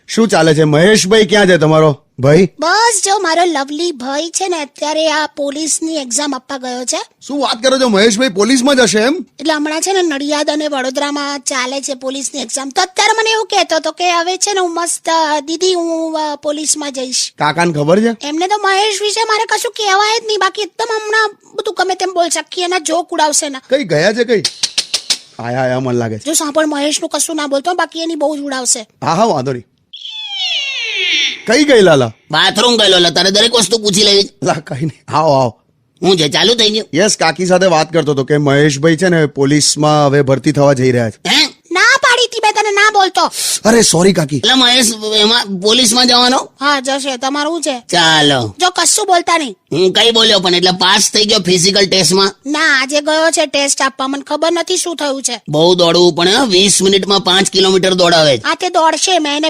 શું ચાલે છે? મહેશભાઈ ક્યાં છે તમારો ભાઈ? બસ જો મારો લવલી ભાઈ છે ને અત્યારે આ પોલીસની એક્ઝામ આપવા ગયો છે. શું વાત કરો છો? મહેશભાઈ પોલીસમાં જશે એમ? એટલે હમણાં છે ને નડિયાદ અને વડોદરામાં ચાલે છે પોલીસની એક્ઝામ. તો અત્યારે મને એવું કહેતો હતો કે હવે છે ને હું મસ્ત દીદી હું પોલીસમાં જઈશ. કાકાને ખબર છે? એમને તો મહેશ વિશે મારે કશું કહેવાય જ નહીં. બાકી એકદમ હમણાં બધું ગમે તેમ બોલશે, આખી એના જોક ઉડાવશે ને. કઈ ગયા છે? કઈ આયા મને લાગે છે. જો સાંભળ, મહેશનું કશું ના બોલતો, બાકી એની બહુ જ ઉડાવશે. હા હા, વાંધો નહીં. કઈ ગઈ લાલા? બાથરૂમ ગયેલો લે, તારે દરેક વસ્તુ પૂછી લેવી છે. લા કઈ નહીં, આવો આવો. હું છે ચાલુ થઈ ગયું? યસ, કાકી સાથે વાત કરતો હતો કે મહેશભાઈ છે ને પોલીસમાં હવે ભરતી થવા જઈ રહ્યા છે. હે ના પાડી હતી મેં તને ના બોલતો. અરે સોરી કાકી. એટલે મહેશ એમાં પોલીસમાં જવાનો? હા જશે. તમારું છે? ચાલો. જો કશું બોલતા નહીં. હું કઈ બોલ્યો પણ એટલે પાસ થઈ ગયો ફિઝિકલ ટેસ્ટમાં? ના, આજે ગયો છે ટેસ્ટ આપવા. મને ખબર નથી શું થયું છે. બહુ દોડવું પણ 20 મિનિટમાં 5 કિલોમીટર દોડાવે છે. આ તે દોડશે. મેં એને